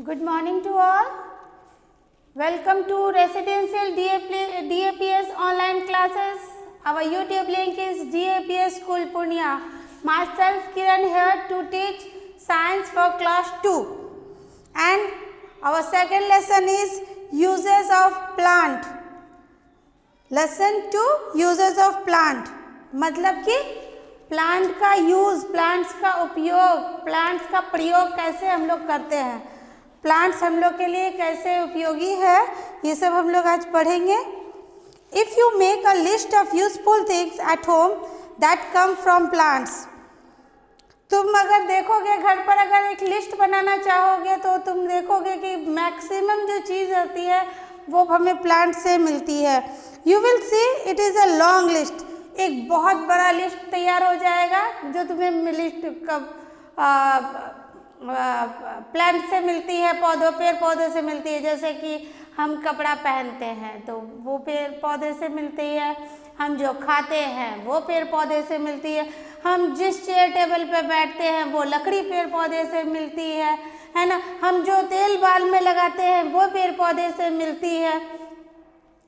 Good morning to all. Welcome to Residential DAPS online classes. Our YouTube link is DAPS School Purnia. Myself Kiran here to teach science for class 2. And our second lesson is uses of plant. Lesson 2 uses of plant. मतलब कि plant का use, plants का उपयोग, plants का प्रयोग कैसे हम लोग करते हैं, प्लांट्स हम लोग के लिए कैसे उपयोगी है, ये सब हम लोग आज पढ़ेंगे. If you make a list of useful things at home that come from plants. तुम अगर देखोगे घर पर, अगर एक लिस्ट बनाना चाहोगे तो तुम देखोगे कि मैक्सिमम जो चीज़ होती है वो हमें प्लांट से मिलती है. You will see it is a long list. एक बहुत बड़ा लिस्ट तैयार हो जाएगा जो तुम्हें लिस्ट प्लांट से मिलती है, पौधों, पेड़ पौधों से मिलती है. जैसे कि हम कपड़ा पहनते हैं तो वो पेड़ पौधे से मिलती है, हम जो खाते हैं वो पेड़ पौधे से मिलती है, हम जिस चेयर टेबल पे बैठते हैं वो लकड़ी पेड़ पौधे से मिलती है ना, हम जो तेल बाल में लगाते हैं वो पेड़ पौधे से मिलती है.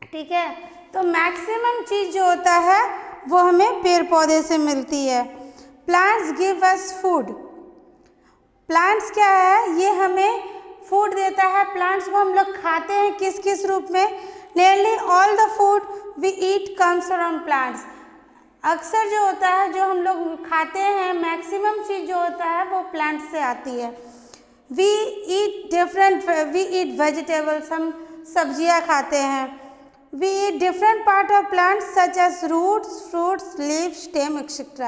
ठीक है, तो मैक्सिमम चीज़ जो होता है वो हमें पेड़ पौधे से मिलती है. Plants give us food. Plants क्या है, ये हमें फूड देता है. प्लांट्स को हम लोग खाते हैं किस किस रूप में. Nearly all the food we eat comes from plants. अक्सर जो होता है जो हम लोग खाते हैं, मैक्सिमम चीज़ जो होता है वो प्लांट से आती है. We eat vegetables. हम सब्जियां खाते हैं. We eat different part of plants such as roots, fruits, leaves, stem, etc.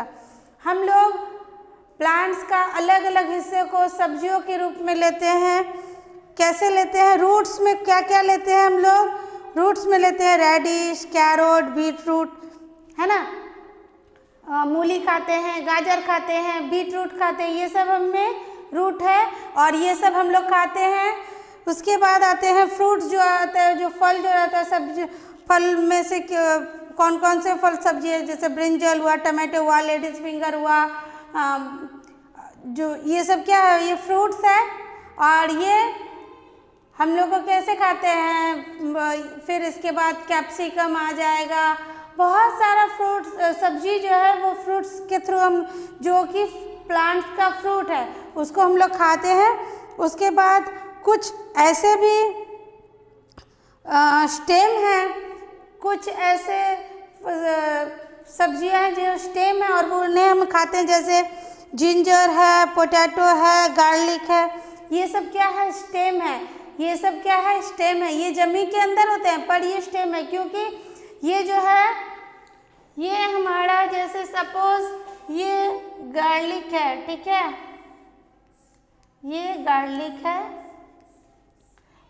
हम लोग प्लांट्स का अलग अलग हिस्से को सब्जियों के रूप में लेते हैं. कैसे लेते हैं? रूट्स में क्या क्या लेते हैं हम लोग? रूट्स में लेते हैं रेडिश, कैरोट, बीट रूट, है ना, मूली खाते हैं, गाजर खाते हैं, बीट रूट खाते हैं. ये सब हमें रूट है और ये सब हम लोग खाते हैं. उसके बाद आते हैं फ्रूट्स जो आते हैं, जो फल जो रहता है, सब्जी फल में से कौन कौन से फल सब्जी है, जैसे ब्रिंजल हुआ, टमाटो हुआ, लेडीज फिंगर हुआ, जो ये सब क्या है, ये फ्रूट्स है. और ये हम लोग को कैसे खाते हैं. फिर इसके बाद कैप्सिकम आ जाएगा. बहुत सारा फ्रूट्स, सब्जी जो है वो फ्रूट्स के थ्रू हम, जो कि प्लांट्स का फ्रूट है, उसको हम लोग खाते हैं. उसके बाद कुछ ऐसे भी स्टेम हैं, कुछ ऐसे सब्जियां हैं जो स्टेम है और वो उन्हें हम खाते हैं, जैसे जिंजर है, पोटैटो है, गार्लिक है. ये सब क्या है? स्टेम है. ये सब क्या है? स्टेम है. ये जमीन के अंदर होते हैं पर ये स्टेम है, क्योंकि ये जो है ये हमारा, जैसे सपोज ये गार्लिक है, ठीक है, ये गार्लिक है,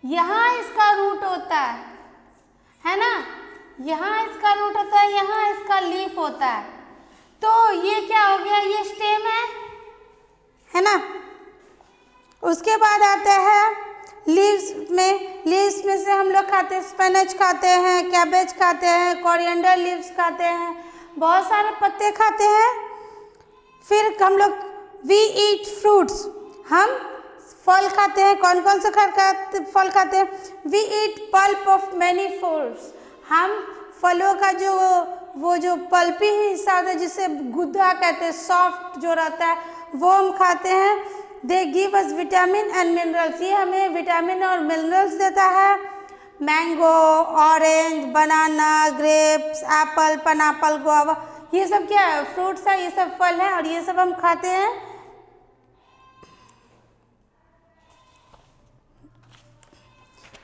यहाँ इसका रूट होता है ना, यहाँ इसका रूट होता है, यहाँ इसका लीफ होता है. तो ये क्या हो गया? ये स्टेम है ना. उसके बाद आता है लीव्स में. लीव्स में से हम लोग खाते हैं, स्पिनच खाते हैं, कैबेज खाते हैं, कोरिएंडर लीव्स खाते हैं, बहुत सारे पत्ते खाते हैं. फिर हम लोग वी ईट फ्रूट्स. हम फल खाते हैं. कौन कौन से फल खाते हैं? We eat pulp of many fruits. हम फलों का जो पल्पी हिस्सा होता है, जिसे गुद्दा कहते हैं, सॉफ्ट जो रहता है, वो हम खाते हैं. They give us vitamin and minerals. ये हमें विटामिन और मिनरल्स देता है. मैंगो, ऑरेंज, बनाना, ग्रेप्स, एप्पल, पाइनएप्पल, गुआवा, ये सब क्या है? फ्रूट्स है, ये सब फल है और ये सब हम खाते हैं.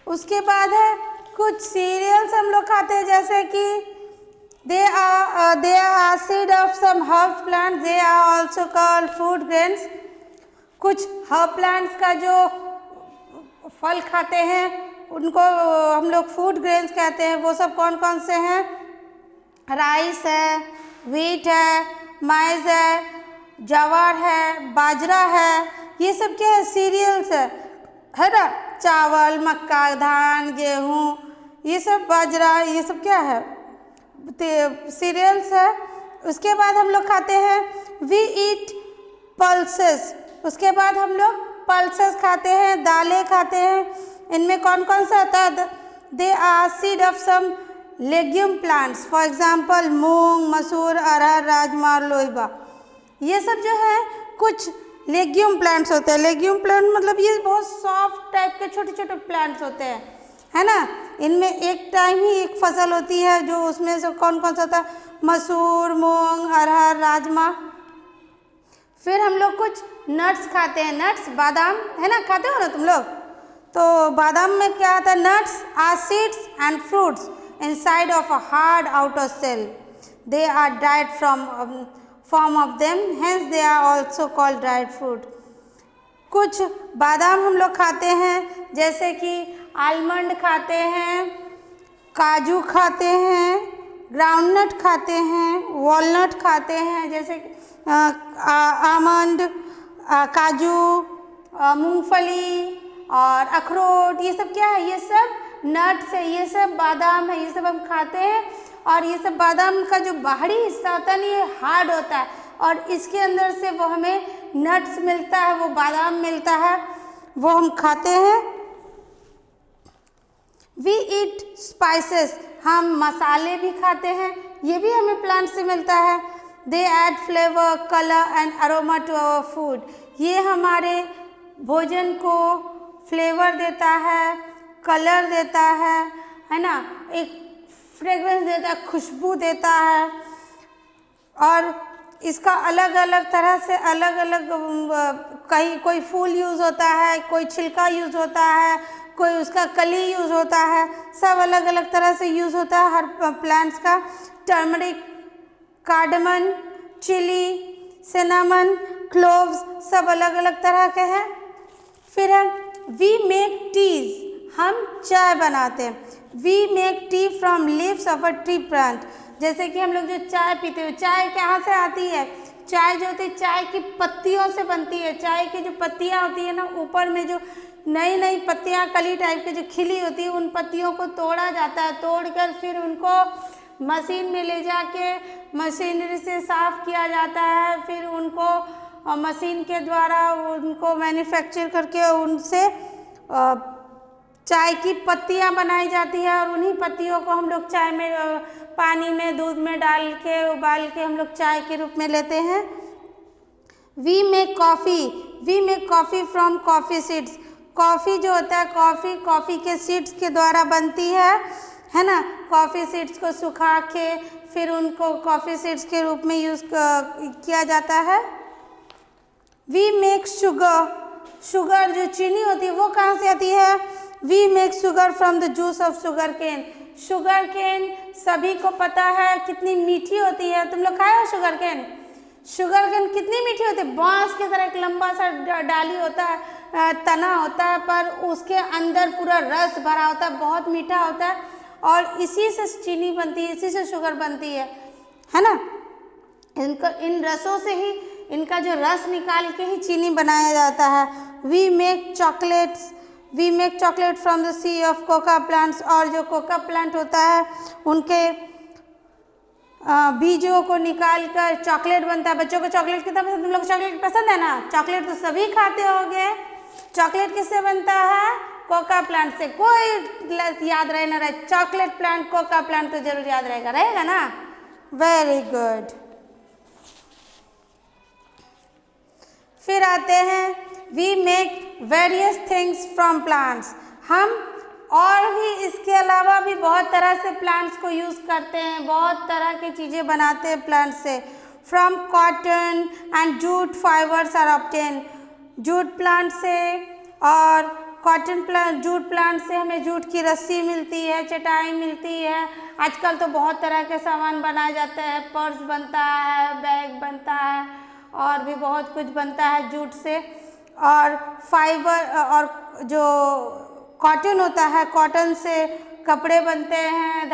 उसके बाद है कुछ सीरियल्स हम लोग खाते हैं, जैसे कि they are seed of some herb plant, they are also called food grains. कुछ हर्ब प्लांट्स का जो फल खाते हैं उनको हम लोग फूड ग्रेन्स कहते हैं. वो सब कौन कौन से हैं? राइस है, व्हीट है, माइज है, ज्वार है, बाजरा है. ये सब क्या है? सीरियल्स है ना. चावल, मक्का, धान, गेहूँ, ये सब बाजरा, ये सब क्या है? सीरियल्स है. उसके बाद हम लोग खाते हैं वी ईट पल्सेस. उसके बाद हम लोग पल्सेस खाते हैं, दालें खाते हैं। इनमें कौन कौन सा आता है? They are seed of some legume plants, for example moong, masoor, arhar, rajma, लोइबा। ये सब जो है कुछ लेग्यूम प्लांट्स होते हैं। लेग्यूम प्लांट मतलब ये बहुत सॉफ्ट टाइप के छोटे छोटे प्लांट्स होते हैं, है ना। इनमें एक टाइम ही एक फसल होती है, जो उसमें से कौन कौन सा था? मसूर, मूंग, अरहर, राजमा। फिर हम लोग कुछ नट्स खाते हैं। नट्स बादाम, है ना, खाते हो ना तुम लोग? तो बादाम में क्या आता है? Nuts are seeds and fruits inside of a hard outer shell. They are dried from form of them, hence they are also called dried fruit. कुछ बादाम हम लोग खाते हैं, जैसे कि आलमंड खाते हैं, काजू खाते हैं, ग्राउंडनट खाते हैं, वॉलनट खाते हैं, जैसे आमंड, काजू, मूंगफली और अखरोट। ये सब क्या है? ये सब नट्स है, ये सब बादाम है, ये सब हम खाते हैं। और ये सब बादाम का जो बाहरी हिस्सा होता है ना, ये हार्ड होता है, और इसके अंदर से वो हमें नट्स मिलता है, वो बादाम मिलता है, वो हम खाते हैं। वी ईट स्पाइसेस, हम मसाले भी खाते हैं, ये भी हमें प्लांट से मिलता है। They add flavour, colour and aroma to our food, ये हमारे भोजन को फ्लेवर देता है, कलर देता है ना, एक फ्रेग्रेंस देता है, खुशबू देता है। और इसका अलग अलग तरह से अलग अलग कहीं कोई फूल यूज़ होता है, कोई छिलका यूज़ होता है, कोई उसका कली यूज़ होता है, सब अलग अलग तरह से यूज़ होता है हर प्लांट्स का। Turmeric, cardamom, chilli, cinnamon, cloves, सब अलग अलग तरह के हैं। फिर है वी मेक टीज, हम चाय बनाते हैं। We make tea from leaves of a tree plant, जैसे कि हम लोग जो चाय पीते हैं, चाय कहाँ से आती है? चाय जो होती है चाय की पत्तियों से बनती है। चाय की जो पत्तियाँ होती है ना, ऊपर में जो नई नई पत्तियाँ कली टाइप की जो खिली होती है, उन पत्तियों को तोड़ा जाता है। तोड़कर फिर उनको मशीन में ले जाके मशीनरी से साफ़ किया जाता है। फिर उनको मशीन के द्वारा उनको मैन्युफैक्चर करके उनसे चाय की पत्तियाँ बनाई जाती है, और उन्हीं पत्तियों को हम लोग चाय में, पानी में, दूध में डाल के उबाल के हम लोग चाय के रूप में लेते हैं। We make coffee, we make coffee from coffee seeds, coffee जो होता है कॉफ़ी के सीड्स के द्वारा बनती है ना। कॉफ़ी सीड्स को सुखा के फिर उनको कॉफ़ी सीड्स के रूप में यूज़ किया जाता है। वी मेक शुगर, शुगर जो चीनी होती है वो कहाँ से आती है? We make sugar from the juice of sugar cane. Sugar cane सभी को पता है कितनी मीठी होती है। तुम लोग खाए हो शुगर केन? शुगर केन कितनी मीठी होती है? बांस की तरह एक लंबा सा डाली होता है, तना होता है, पर उसके अंदर पूरा रस भरा होता है, बहुत मीठा होता है, और इसी से चीनी बनती है, इसी से शुगर बनती है ना। इन रसों से ही, इनका जो रस निकाल के ही चीनी बनाया जाता है। We make chocolates, we make chocolate from the seed of coca plants, और जो कोका प्लांट होता है उनके बीजों को निकाल कर चॉकलेट बनता है। बच्चों को चॉकलेट कितना पसंद? तुम लोग चॉकलेट पसंद है ना? चॉकलेट तो सभी खाते होंगे। चॉकलेट किससे बनता है? कोका प्लांट से। कोई याद रहे ना रहे, चॉकलेट प्लांट, कोका प्लांट तो जरूर याद रहेगा ना। Very good. फिर आते हैं we make various things from plants, हम और भी इसके अलावा भी बहुत तरह से प्लांट्स को यूज़ करते हैं, बहुत तरह की चीज़ें बनाते हैं प्लांट से। From cotton and jute fibres are obtain, jute plant से और कॉटन प्लांट, जूट प्लांट से हमें जूट की रस्सी मिलती है, चटाई मिलती है। आजकल तो बहुत तरह के सामान बनाए जाते हैं, पर्स बनता है, बैग बनता है, और भी बहुत कुछ बनता है जूट से। और फाइबर और जो कॉटन होता है, कॉटन से कपड़े बनते हैं,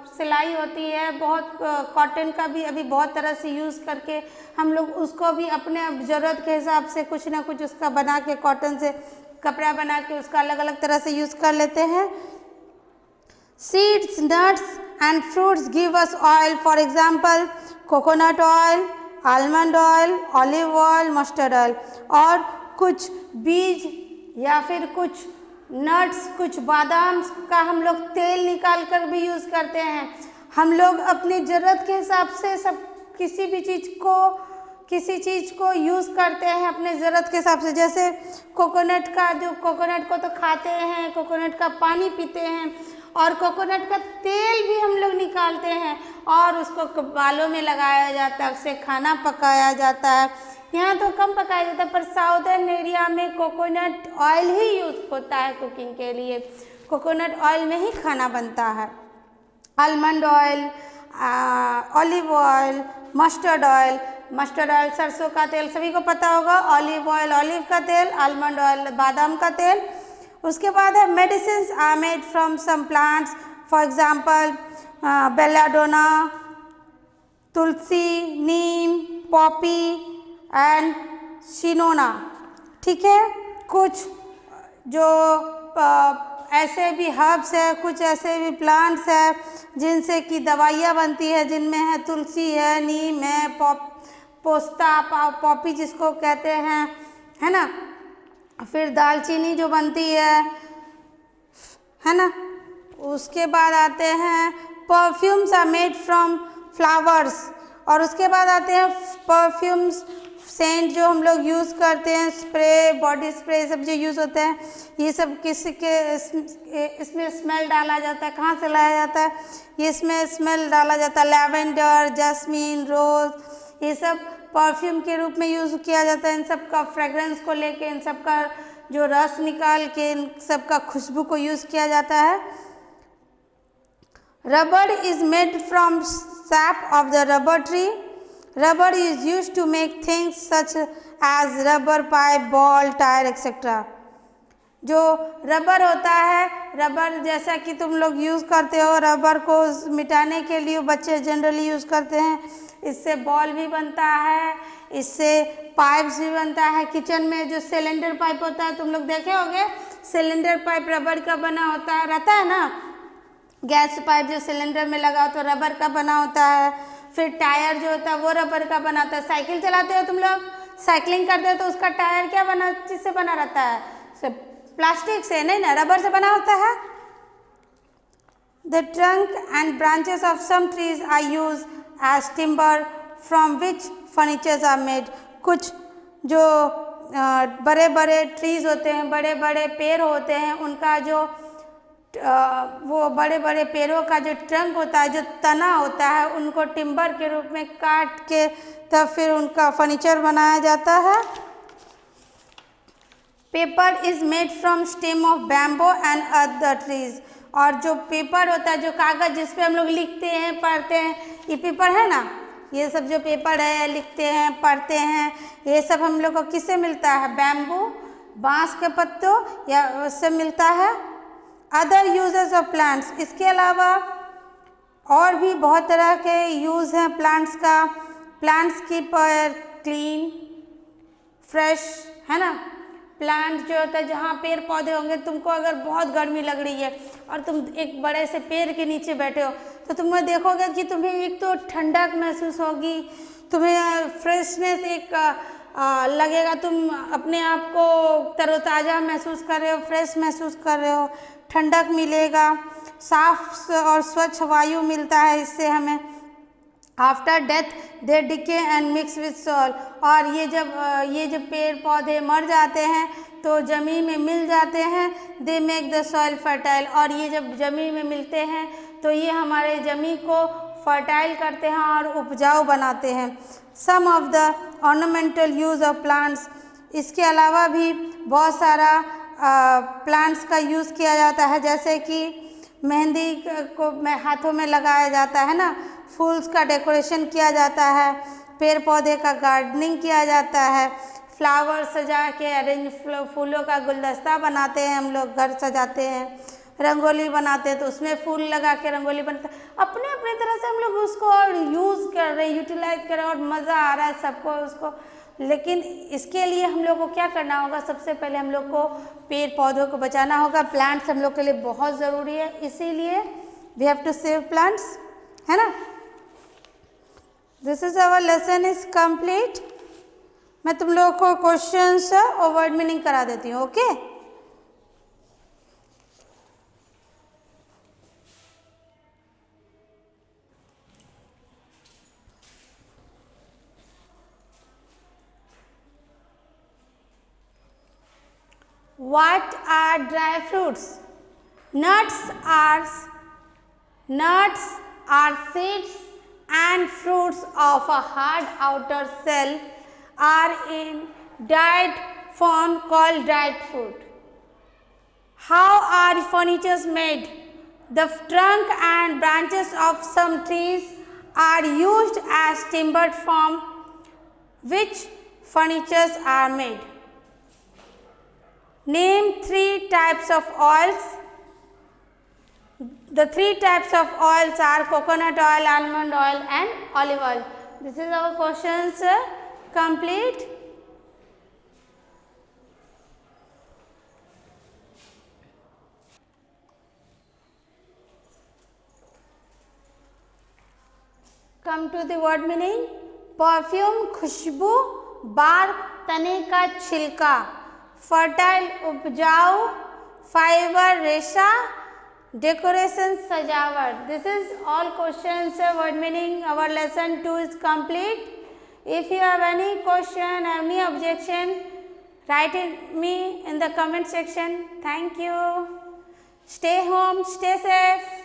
सिलाई होती है। बहुत कॉटन का भी अभी बहुत तरह से यूज़ करके हम लोग उसको भी अपने ज़रूरत के हिसाब से कुछ ना कुछ उसका बना के, कॉटन से कपड़ा बना के उसका अलग अलग तरह से यूज़ कर लेते हैं। Seeds, nuts and fruits give us oil, for example coconut oil, almond oil, olive oil, mustard oil. और कुछ बीज या फिर कुछ नट्स, कुछ बादाम का हम लोग तेल निकाल कर भी यूज़ करते हैं। हम लोग अपनी ज़रूरत के हिसाब से सब किसी चीज़ को यूज़ करते हैं अपने ज़रूरत के हिसाब से। जैसे कोकोनट को तो खाते हैं, कोकोनट का पानी पीते हैं, और कोकोनट का तेल भी हम लोग निकालते हैं और उसको बालों में लगाया जाता है, उससे खाना पकाया जाता है। यहाँ तो कम पकाया जाता है, पर साउदर्न एरिया में कोकोनट ऑयल ही यूज़ होता है कुकिंग के लिए। कोकोनट ऑयल में ही खाना बनता है। Almond oil, olive oil, mustard oil सरसों का तेल सभी को पता होगा, ऑलिव ऑयल ऑलिव का तेल, आलमंड ऑयल बादाम का तेल। उसके बाद है medicines are made from some plants, for example belladonna, tulsi, neem, poppy and cinchona. ठीक है, कुछ जो ऐसे भी हर्ब्स है, कुछ ऐसे भी प्लांट्स है जिनसे कि दवाइयाँ बनती है, जिनमें है तुलसी है, नीम है, पोस्ता, पॉपी जिसको कहते हैं, है ना। फिर दालचीनी जो बनती है ना। उसके बाद आते हैं perfumes are made from flowers, और उसके बाद आते हैं परफ्यूम्स, सेंट जो हम लोग यूज़ करते हैं, स्प्रे, बॉडी स्प्रे, सब जो यूज़ होते हैं, ये सब इसमें स्मेल डाला जाता है। कहाँ से लाया जाता है? ये इसमें स्मेल डाला जाता है, लैवेंडर, जैस्मीन, रोज़, ये सब परफ्यूम के रूप में यूज़ किया जाता है। इन सब का फ्रेगरेंस को लेके, इन सब का जो रस निकाल के, इन सब का खुशबू को यूज़ किया जाता है। Rubber is made from sap of the rubber tree. Rubber is used to make things such as rubber pipe, ball, tire, etc. जो रबर होता है, रबर जैसा कि तुम लोग यूज़ करते हो, रबर को मिटाने के लिए बच्चे जनरली यूज़ करते हैं। इससे बॉल भी बनता है, इससे पाइप्स भी बनता है। किचन में जो सिलेंडर पाइप होता है, तुम लोग देखे होंगे, सिलेंडर पाइप रबर का बना होता है, रहता है ना। गैस पाइप जो सिलेंडर में लगा तो रबर का बना होता है। फिर टायर जो होता है वो रबर का बना होता है। साइकिल चलाते हो तुम लोग, साइकिलिंग करते हो तो उसका टायर क्या बना, किससे बना रहता है? सब प्लास्टिक से नहीं ना, रबर से बना होता है। The trunk and branches of some trees are use as timber from which furnitures are made. कुछ जो बड़े बड़े ट्रीज होते हैं, बड़े बड़े पेड़ होते हैं, उनका जो वो बड़े बड़े पेड़ों का जो ट्रंक होता है, जो तना होता है, उनको टिम्बर के रूप में काट के तब फिर उनका फर्नीचर बनाया जाता है। Paper is made from stem of bamboo and other trees. और जो पेपर होता है, जो कागज़ जिस पे हम लोग लिखते हैं, पढ़ते हैं, ये पेपर है ना, ये सब जो पेपर है, लिखते हैं, पढ़ते हैं, ये सब हम लोग को किससे मिलता है? बैम्बू, बांस के पत्तों या उससे मिलता है। अदर यूजेस ऑफ प्लांट्स, इसके अलावा और भी बहुत तरह के यूज़ हैं प्लांट्स का। प्लांट्स कीप क्लीन, फ्रेश, है ना। प्लांट जो होता है, जहाँ पेड़ पौधे होंगे, तुमको अगर बहुत गर्मी लग रही है और तुम एक बड़े से पेड़ के नीचे बैठे हो, तो तुम्हें देखोगे कि तुम्हें एक तो ठंडक महसूस होगी, तुम्हें फ्रेशनेस एक लगेगा, तुम अपने आप को तरोताज़ा महसूस कर रहे हो, फ्रेश महसूस कर रहे हो, ठंडक मिलेगा, साफ और स्वच्छ वायु मिलता है इससे हमें। After death they decay and mix with soil. और ये जब पेड़ पौधे मर जाते हैं तो ज़मीन में मिल जाते हैं। They make the soil fertile. और ये जब ज़मीन में मिलते हैं तो ये हमारे ज़मीन को फर्टाइल करते हैं और उपजाऊ बनाते हैं। Some of the ornamental use of plants, इसके अलावा भी बहुत सारा प्लांट्स का यूज़ किया जाता है, जैसे कि मेहंदी को हाथों में लगाया जाता है ना, फूल्स का डेकोरेशन किया जाता है, पेड़ पौधे का गार्डनिंग किया जाता है, फ्लावर सजा के अरेंज फूलों का गुलदस्ता बनाते हैं, हम लोग घर सजाते हैं, रंगोली बनाते हैं तो उसमें फूल लगा के रंगोली बनता है। अपने अपने तरह से हम लोग उसको और यूज़ कर रहे हैं, यूटिलाइज कर रहे हैं और मज़ा आ रहा है सबको उसको। लेकिन इसके लिए हम लोग को क्या करना होगा? सबसे पहले हम लोग को पेड़ पौधों को बचाना होगा। प्लांट्स हम लोग के लिए बहुत ज़रूरी है, इसीलिए we have to save plants, है ना। This is our lesson is complete. मैं तुम लोगों को क्वेश्चंस और वर्ड मीनिंग करा देती हूँ. Okay. What are dry fruits? Nuts are seeds and fruits of a hard outer shell are in dried form called dried fruit. How are furnitures made? The trunk and branches of some trees are used as timber from which furnitures are made. Name 3 types of oils. The 3 types of oils are coconut oil, almond oil and olive oil. This is our questions complete. Come to the word meaning. Perfume खुशबू, bark तने का छिलका, fertile उपजाऊ, fiber रेशा, decoration सजावट. This is all questions word meaning. Our lesson 2 is complete. If you have any question, any objection, write it me in the comment section. Thank you. Stay home, stay safe.